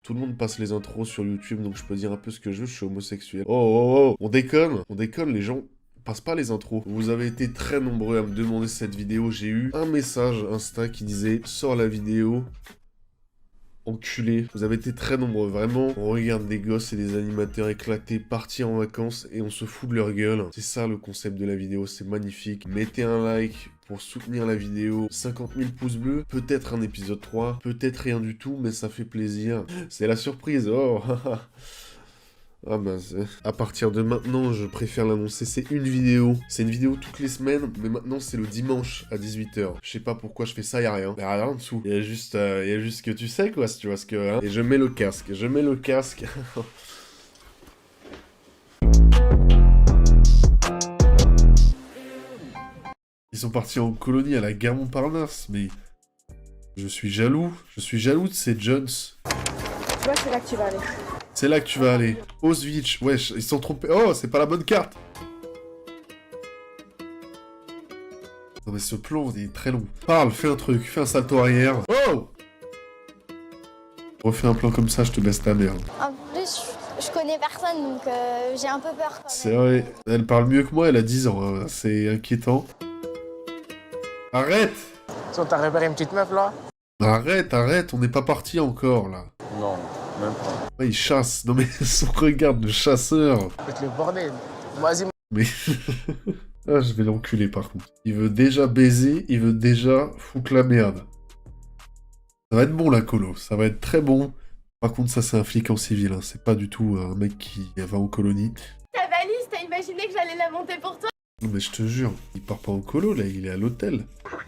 Tout le monde passe les intros sur YouTube, donc je peux dire un peu ce que je veux, je suis homosexuel. Oh, oh, oh, on déconne, les gens passent pas les intros. Vous avez été très nombreux à me demander cette vidéo, j'ai eu un message Insta qui disait « Sors la vidéo ». Enculé. Vous avez été très nombreux, vraiment. On regarde des gosses et des animateurs éclatés partir en vacances et on se fout de leur gueule. C'est ça le concept de la vidéo, c'est magnifique. Mettez un like pour soutenir la vidéo. 50 000 pouces bleus, peut-être un épisode 3, peut-être rien du tout, mais ça fait plaisir. C'est la surprise, oh. Ah bah, à partir de maintenant, je préfère l'annoncer, c'est une vidéo. C'est une vidéo toutes les semaines, mais maintenant c'est le dimanche à 18 h. Je sais pas pourquoi je fais ça, y'a rien. Y'a rien en dessous. Y'a juste que tu sais quoi, si tu vois ce que... Hein. Et je mets le casque, Ils sont partis en colonie à la gare Montparnasse, mais... Je suis jaloux de ces Jones. Tu vois, c'est là que tu vas aller. C'est là que tu vas aller. Auschwitz, wesh, ils se sont trompés. Oh, c'est pas la bonne carte. Non mais ce plan, il est très long. Parle, fais un truc, fais un salto arrière. Oh! Refais un plan comme ça, je te baisse ta mère. En plus, je connais personne, donc j'ai un peu peur. C'est vrai, elle parle mieux que moi, elle a 10 ans, hein. C'est inquiétant. Arrête! T'as repéré une petite meuf là? Arrête, on n'est pas parti encore là. Non, même pas. Ouais, il chasse, non mais son regard de chasseur. Faites le bordel. Vas-y. Mais... ah, je vais l'enculer par contre. Il veut déjà baiser, il veut déjà foutre la merde. Ça va être bon la colo, ça va être très bon. Par contre ça c'est un flic en civil, hein. C'est pas du tout un mec qui va en colonie. Ta valise, t'as imaginé que j'allais la monter pour toi? Non mais je te jure, il part pas en colo là, il est à l'hôtel.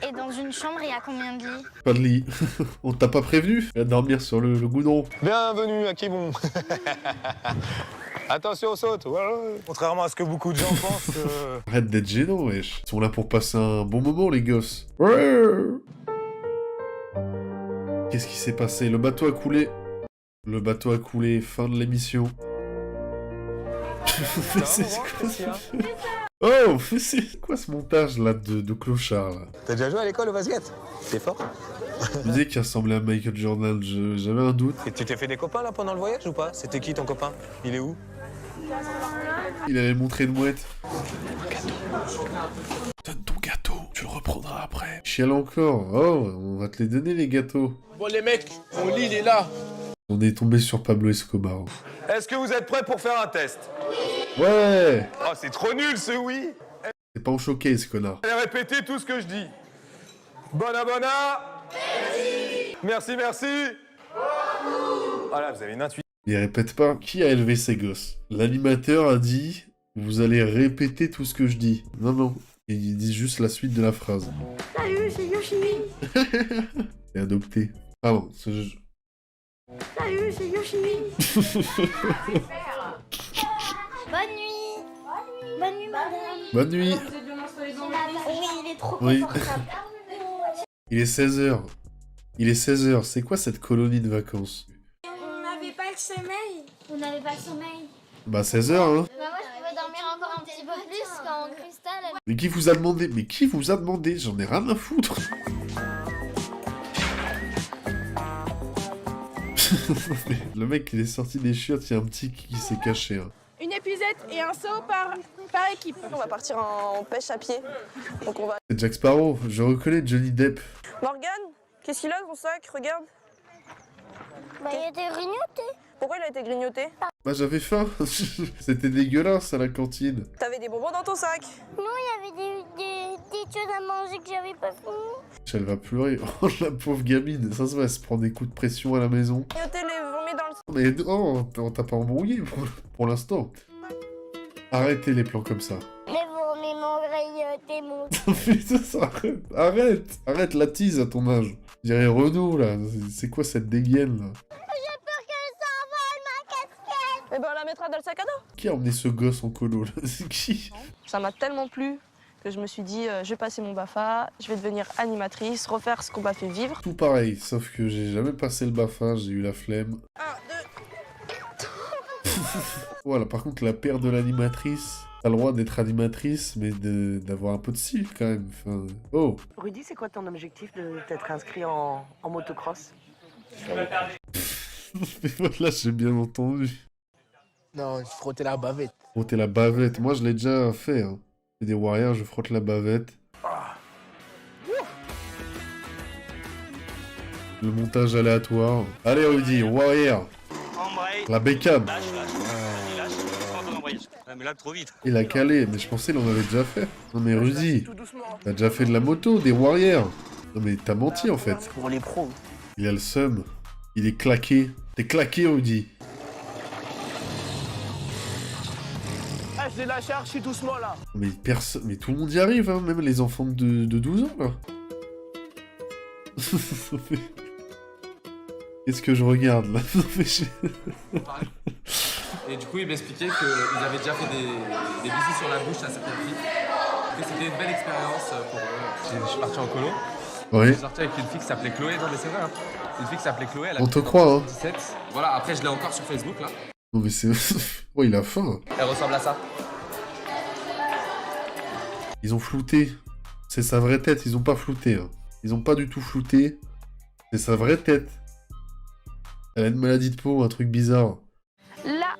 Et dans une chambre, il y a combien de lits? Pas de lit. On t'a pas prévenu? Il va dormir sur le goudron. Bienvenue à Kibon. Attention aux sautes. Ouais. Contrairement à ce que beaucoup de gens pensent. Arrête d'être gênant, wesh. Ils sont là pour passer un bon moment, les gosses. Ouais. Qu'est-ce qui s'est passé? Le bateau a coulé. Le bateau a coulé, fin de l'émission. C'est quoi ça? Oh, c'est quoi ce montage là de clochard là? T'as déjà joué à l'école au basket? T'es fort? Je disais qu'il ressemblait à Michael Jordan, j'avais un doute. Et tu t'es fait des copains là pendant le voyage ou pas? C'était qui ton copain? Il est où? Il allait montrer une mouette. Donne ton gâteau, tu le reprendras après. Chiale encore. Oh, on va te les donner les gâteaux. Bon les mecs, mon lit il est là. On est tombé sur Pablo Escobar. Est-ce que vous êtes prêts pour faire un test? Ouais. Oh, c'est trop nul ce oui! T'es pas en showcase, connard. Allez répéter tout ce que je dis. Bona. Merci. Voilà, vous avez une intuition. Il répète pas. Qui a élevé ces gosses? L'animateur a dit « Vous allez répéter tout ce que je dis ». Non. Il dit juste la suite de la phrase. Salut, c'est Yoshi. Et adopté. Pardon, ce jeu... Salut, c'est Yoshi. Bonne nuit. Bonne nuit, madame. Bonne nuit. Oui, il est trop Oui. confortable. Il est 16 h. Il est 16 h. C'est quoi cette colonie de vacances? On n'avait pas le sommeil. Vous n'avez pas le sommeil? Bah 16 h, hein. Bah moi, je pouvais dormir encore un petit peu plus quand Cristal... Mais qui vous a demandé? Mais qui vous a demandé? J'en ai rien à foutre. Le mec, il est sorti des chiottes, il y a un petit qui s'est caché. Hein. Une épuisette et un saut par équipe. On va partir en pêche à pied. Donc on va... C'est Jack Sparrow, je reconnais Johnny Depp. Morgane, qu'est-ce qu'il a dans son sac? Regarde. Bah, il était grignoté. Pourquoi il a été grignoté? Bah j'avais faim. C'était dégueulasse à la cantine. T'avais des bonbons dans ton sac? Non, il y avait des choses à manger que j'avais pas fini. Elle va pleurer. Oh la pauvre gamine, ça se va, elle se prend des coups de pression à la maison. Grignoté les vomis dans le sac. Mais non, on t'a pas embrouillé pour l'instant. Arrêtez les plans comme ça. Mais vomis m'ont grignoté mon... Putain, ça arrête la tease à ton âge. Je dirais Renaud là, c'est quoi cette dégaine là? J'ai peur qu'elle s'envole, ma casquette. Eh ben on la mettra dans le sac à dos. Qui a emmené ce gosse en colo là? C'est qui? Ça m'a tellement plu que je me suis dit, je vais passer mon BAFA, je vais devenir animatrice, refaire ce qu'on m'a fait vivre. Tout pareil, sauf que j'ai jamais passé le BAFA, j'ai eu la flemme. 1, 2... Voilà, par contre, la paire de l'animatrice, t'as le droit d'être animatrice, mais d'avoir un peu de style quand même. Enfin, oh! Rudy, c'est quoi ton objectif de t'être inscrit en motocross? Mais voilà, j'ai bien entendu. Non, frotter la bavette. Frotter la bavette. Moi, je l'ai déjà fait. Hein. J'ai des warriors, je frotte la bavette. Le montage aléatoire. Allez, Rudy, warrior. La bécane. Mais là, trop vite. Il a calé, mais je pensais qu'il en avait déjà fait. Non mais Rudy, Tout doucement. t'as déjà fait de la moto, des warriors. Non mais t'as menti en fait. Pour les pros. Il a le seum. Il est claqué. T'es claqué, Rudy. Ah, je l'ai lâché archi doucement là. Mais personne, mais tout le monde y arrive, hein, même les enfants de 12 ans là. Qu'est-ce que je regarde là? Et du coup, il m'expliquait qu'ils avaient déjà fait des bisous sur la bouche à certaines filles. Et c'était une belle expérience pour eux. Je suis parti en colo. Oui. Je suis sorti avec une fille qui s'appelait Chloé. Non, mais c'est vrai, hein. Une fille qui s'appelait Chloé. Elle a On te croit, hein. 17. Voilà, après, je l'ai encore sur Facebook, là. Non mais c'est... Oh, il a faim. Elle ressemble à ça. Ils ont flouté. C'est sa vraie tête, ils ont pas flouté. Hein. Ils ont pas du tout flouté. C'est sa vraie tête. Elle a une maladie de peau, un truc bizarre. Là,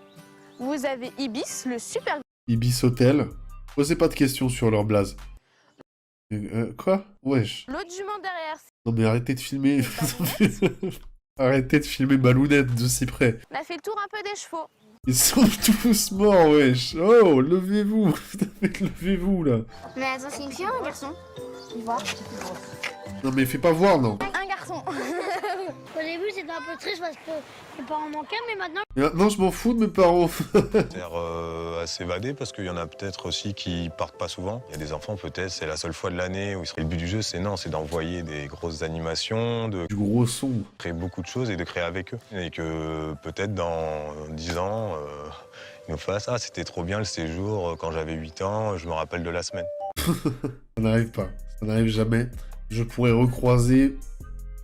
vous avez Ibis, le super... Ibis Hotel. Posez pas de questions sur leur blaze. Quoi? Wesh. L'autre jument derrière, Non mais arrêtez de filmer. Arrêtez de filmer Balounette de si près. elle a fait le tour un peu des chevaux. Ils sont tous morts, wesh. Oh, levez-vous. Levez-vous, là. Mais attends, c'est une fille ou un garçon? Tu vois? Non mais fais pas voir, non. Un garçon. Au début, c'était un peu triste parce que mes parents manquaient, mais maintenant... Et maintenant, je m'en fous de mes parents. À s'évader parce qu'il y en a peut-être aussi qui partent pas souvent. Il y a des enfants peut-être, c'est la seule fois de l'année où le but du jeu c'est d'envoyer des grosses animations, de Du gros son. créer beaucoup de choses et de créer avec eux. Et que peut-être dans 10 ans, ils nous fassent « Ah, c'était trop bien le séjour, quand j'avais 8 ans, je me rappelle de la semaine. » Ça n'arrive pas. Ça n'arrive jamais. Je pourrais recroiser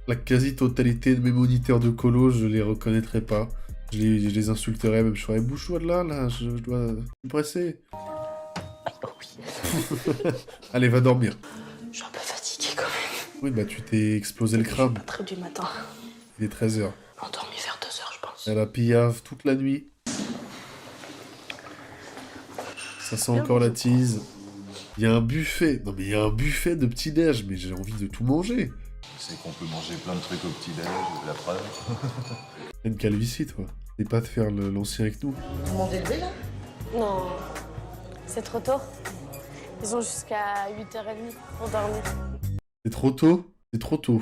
la quasi-totalité de mes moniteurs de colo, je les reconnaîtrais pas. Je les insulterais, même je ferais bouche-toi de là, je dois me presser. Allez, va dormir. Je suis un peu fatiguée quand même. Oui, bah tu t'es explosé le crâne. Très du matin. Il est 13h. Endormi vers 2 heures, je pense. Elle a pillave toute la nuit. Ça sent encore la tease. Il y a un buffet. Non mais il y a un buffet de petit-déj, mais j'ai envie de tout manger. C'est qu'on peut manger plein de trucs au petit-déj, la preuve. T'as une calvitie, toi. Et pas de faire l'ancien avec nous. Tout le monde est levé là? Non, c'est trop tôt. Ils ont jusqu'à 8h30 pour dormir. C'est trop tôt? C'est trop tôt.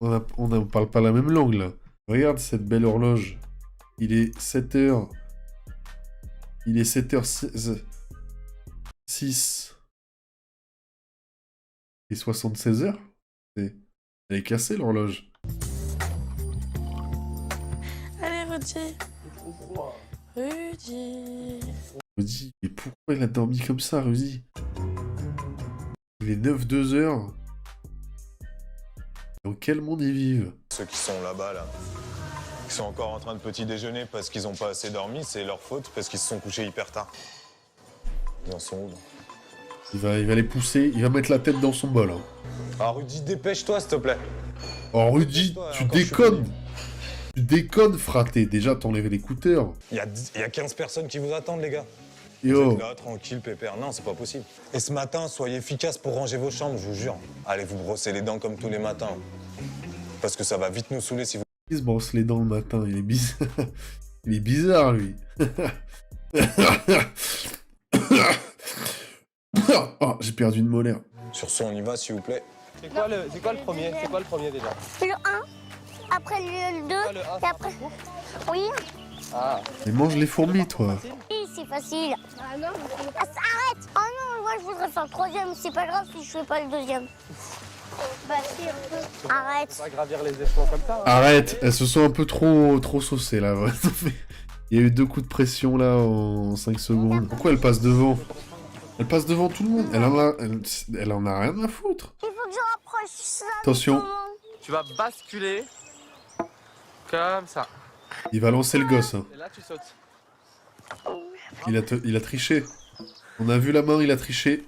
On parle pas la même langue, là. Regarde cette belle horloge. Il est 7h. Il est 7h6. Et 76 heures? Elle est cassée, l'horloge. Allez, Rudy. Rudy. Rudy, mais pourquoi il a dormi comme ça, Rudy? Il est 9-2 heures. Dans quel monde ils vivent? Ceux qui sont là-bas, là, qui sont encore en train de petit déjeuner parce qu'ils n'ont pas assez dormi, c'est leur faute parce qu'ils se sont couchés hyper tard. Ils en sont où? Il va les pousser, il va mettre la tête dans son bol. Hein. Ah Rudy, dépêche-toi s'il te plaît. Oh Rudy, tu déconnes! Tu déconnes, fraté. Déjà, t'enlèves l'écouteur. Il y a 15 personnes qui vous attendent, les gars. Yo. Vous êtes là, tranquille, pépère. Non, c'est pas possible. Et ce matin, soyez efficaces pour ranger vos chambres, je vous jure. Allez vous brosser les dents comme tous les matins. Parce que ça va vite nous saouler si vous... Il se brosse les dents le matin, il est bizarre. Il est bizarre, lui. Oh, j'ai perdu une molaire. Sur ce, on y va, s'il vous plaît. C'est quoi le premier? C'est quoi le premier déjà? Le 1, après le 2, le 1, et après... Oui, Ah. Mais mange les fourmis, toi. oui, c'est facile. Ah non, arrête. Oh non, moi je voudrais faire le troisième, c'est pas grave si je fais pas le deuxième. Bah si, un peu. Arrête. On va gravir les échelons comme ça. Hein. Arrête, elles se sont un peu trop saucées, là. Il y a eu 2 coups de pression, là, en 5 secondes. Pourquoi elle passe devant? Elle passe devant tout le monde. Elle en a rien à foutre. Il faut que je rapproche ça. Attention. Tu vas basculer comme ça. Il va lancer le gosse. Hein. Et là, tu sautes. Il a triché. On a vu la main, il a triché.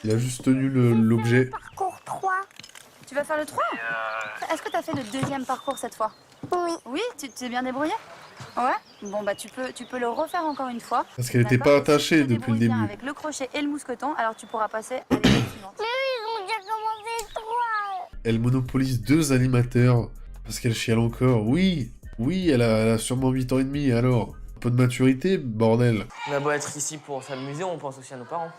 Il a juste tenu l'objet. Parcours 3. Tu vas faire le 3? Est-ce que t'as fait le deuxième parcours cette fois? Oui. Oui, tu t'es bien débrouillé? Ouais. Bon bah tu peux le refaire encore une fois. Parce qu'elle était pas attachée depuis le début. Avec le crochet et le mousqueton, alors tu pourras passer à l'étape suivante. Mais oui, ils ont déjà commencé 3. Elle monopolise 2 animateurs. Parce qu'elle chiale encore. Oui, elle a sûrement 8 ans et demi, alors. Un peu de maturité, bordel. On a beau être ici pour s'amuser, on pense aussi à nos parents.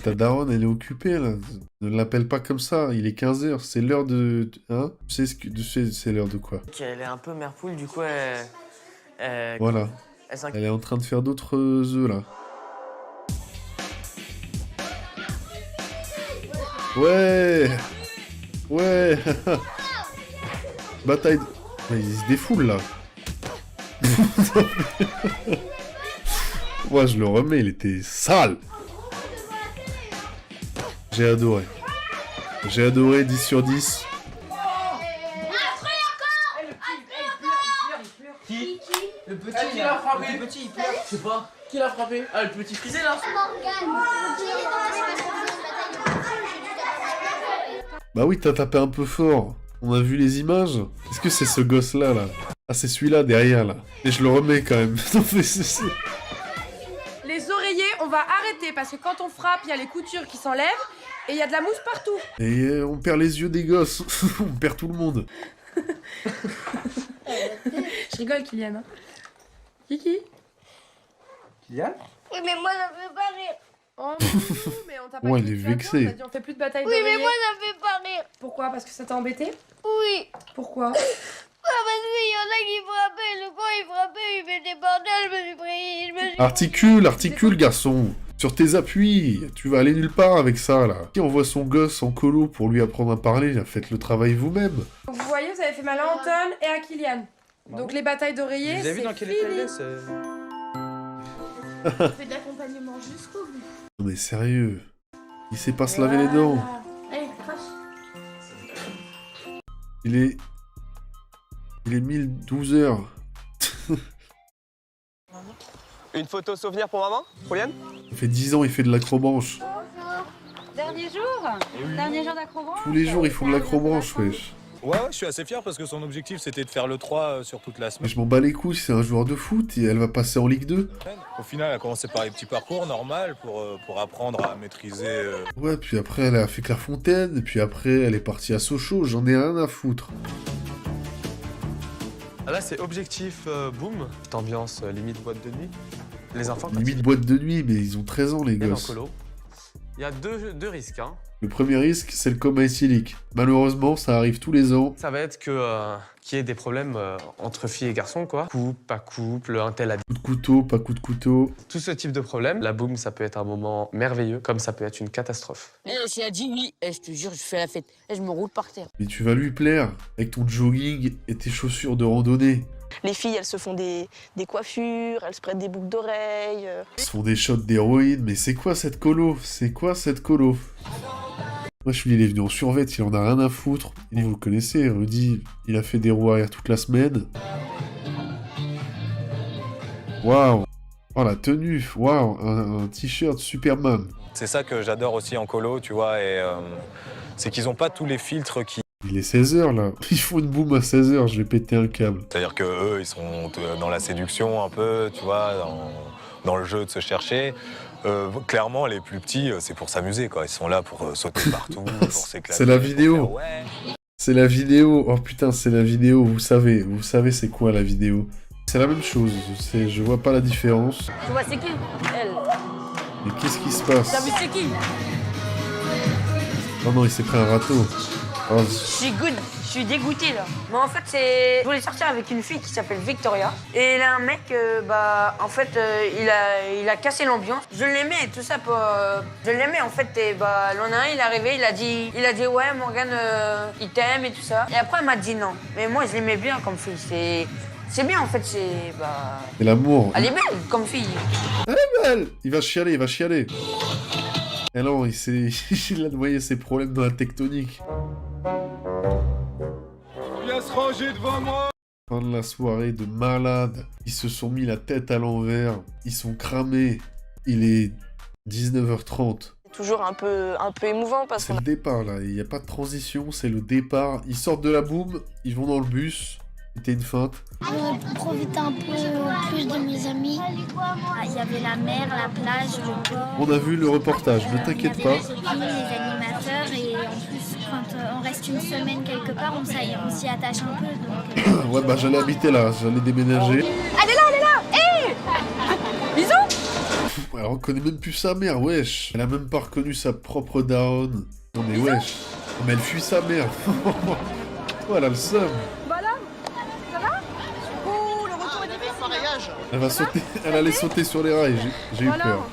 Ta daronne, elle est occupée, là. Ne l'appelle pas comme ça, il est 15h, c'est l'heure de... Hein? Tu sais c'est l'heure de quoi? Elle est un peu mère poule, du coup, Voilà. Elle est en train de faire d'autres œufs, là. Ouais. Bataille... Mais ils se défoulent, là. Moi, je le remets, il était sale. J'ai adoré. 10 sur 10. Qui? Le petit, qui l'a frappé? Le petit, il pleure. Je sais pas. Qui l'a frappé? Ah, le petit frisé, là. Bah oui, t'as tapé un peu fort. On a vu les images. Est-ce que c'est ce gosse-là, là? Ah, c'est celui-là, derrière, là. Et je le remets, quand même. Non, mais c'est... Les oreillers, on va arrêter, parce que quand on frappe, il y a les coutures qui s'enlèvent, et il y a de la mousse partout. Et on perd les yeux des gosses. On perd tout le monde. Je rigole, Kylian. Hein. Kiki? Kylian? Oui, mais moi, ça me fait pas rire. Oh non, mais on t'a pas Ouais, dit il est que tu vas bien, vexé. on t'a dit on fait plus de bataille Oui, mais d'oreillers. moi, ça me fait pas rire. Pourquoi? Parce que ça t'a embêté? Oui. Pourquoi? Ah, parce qu'il y en a qui frappaient, le con il frappait, il fait des bordels, je me suis Articule, garçon. Sur tes appuis. Tu vas aller nulle part avec ça, là. Si on voit son gosse en colo pour lui apprendre à parler, là, faites le travail vous-même. Donc, vous voyez, vous avez fait mal à Anton et à Kylian. Donc les batailles d'oreillers, Vous avez vu dans quel état il est, On fait de l'accompagnement jusqu'au bout. Non mais sérieux. Il sait pas se laver les dents. Allez, crache. Il est 1012 heures. Une photo souvenir pour maman, pour Yann? Ça fait 10 ans, il fait de l'acrobranche. Dernier jour? Dernier jour d'acrobranche? Tous les jours, ils font de l'acrobranche, wesh. Ouais, je suis assez fier parce que son objectif c'était de faire le 3 sur toute la Mais semaine. je m'en bats les couilles, c'est un joueur de foot et elle va passer en Ligue 2. Au final, elle a commencé par les petits parcours normal pour apprendre à maîtriser. Ouais, puis après, elle a fait Clairefontaine, et puis après, elle est partie à Sochaux, j'en ai rien à foutre. Là, c'est objectif boom. Cette ambiance limite boîte de nuit. Les enfants, quand Limite boîte de nuit, mais ils ont 13 ans, les ils viennent en gosses. colo. Il y a deux risques. Hein. Le premier risque, c'est le coma éthylique. Malheureusement, ça arrive tous les ans. Ça va être qu'il y ait des problèmes entre filles et garçons, quoi. Couple, pas couple, un tel a... Coup de couteau, pas coup de couteau. Tout ce type de problème. La boom, ça peut être un moment merveilleux, comme ça peut être une catastrophe. Si elle dit oui, je te jure, je fais la fête. Je me roule par terre. Mais tu vas lui plaire, avec ton jogging et tes chaussures de randonnée. Les filles, elles se font des coiffures, elles se prêtent des boucles d'oreilles. Ils se font des shots d'héroïne, mais c'est quoi cette colo? Moi, il est venu en survêt, il en a rien à foutre. Et vous le connaissez, Rudy, il a fait des roues arrière toute la semaine. Waouh! Oh, la tenue, waouh, un t-shirt Superman. C'est ça que j'adore aussi en colo, tu vois, et c'est qu'ils ont pas tous les filtres qui... Il est 16h, là. Ils font une boum à 16h, je vais péter un câble. C'est-à-dire que eux, ils sont dans la séduction un peu, tu vois, dans le jeu de se chercher. Clairement, les plus petits, c'est pour s'amuser, quoi. Ils sont là pour sauter partout, pour s'éclater. C'est la vidéo. Faire, ouais. C'est la vidéo. Oh putain, c'est la vidéo. Vous savez c'est quoi la vidéo. C'est la même chose. Je vois pas la différence. Tu vois, c'est qui? Elle. Mais qu'est-ce qui se passe? T'as vu, c'est qui? Oh non, il s'est pris un râteau. Oh, Je suis dégoûté là. Mais en fait, je voulais sortir avec une fille qui s'appelle Victoria. Et là, un mec, en fait, il a cassé l'ambiance. Je l'aimais et tout ça. Je l'aimais en fait. Et l'on a un, il est arrivé, il a dit ouais, Morgane, il t'aime et tout ça. Et après, elle m'a dit non. Mais moi, je l'aimais bien comme fille. C'est bien en fait, c'est l'amour. Elle est belle comme fille. Elle est belle. Il va chialer. Et non, il a noyé ses problèmes dans la tectonique. Viens se ranger devant moi. Fin de la soirée de malade. Ils se sont mis la tête à l'envers. Ils sont cramés. Il est 19h30. Toujours un peu émouvant parce C'est qu'on le départ là, il n'y a pas de transition, c'est le départ. Ils sortent de la boum, ils vont dans le bus. C'était une feinte. Profiter un peu plus de mes amis. Il y avait la mer, la plage, le port. On a vu le reportage, ne t'inquiète pas. Les animateurs et en plus quand on reste une semaine quelque part, on s'y attache un peu. Donc, Ouais, bah j'allais habiter là, j'allais déménager. Elle est là Hé Bisous. Elle reconnaît même plus sa mère, wesh. Elle a même pas reconnu sa propre daronne. Non mais wesh. Mais elle fuit sa mère. Oh, elle a le seum. Bah là, ça va? Oh, le retour est difficile. Elle va sauter, elle allait sauter sur les rails, j'ai eu Voilà. peur.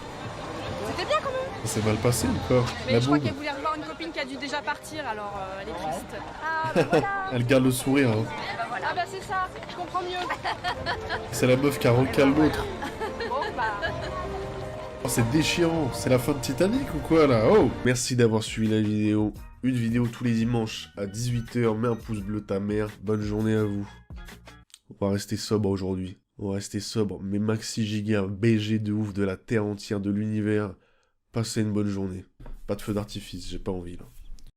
C'était bien quand même. Ça s'est mal passé encore. Mais La je crois boum. qu'elle voulait revoir une copine qui a dû déjà partir, alors elle est triste. Ah bah voilà. Elle garde le sourire. Hein. Ah bah c'est ça, je comprends mieux. C'est la meuf qui a recalé l'autre. Bon bah... Oh, c'est déchirant, c'est la fin de Titanic ou quoi là? Oh! Merci d'avoir suivi la vidéo. Une vidéo tous les dimanches à 18 h. Mets un pouce bleu ta mère. Bonne journée à vous. On va rester sobre aujourd'hui. On va rester sobre. Mais maxi giga BG de ouf de la terre entière, de l'univers. Passez une bonne journée. Pas de feu d'artifice, j'ai pas envie là.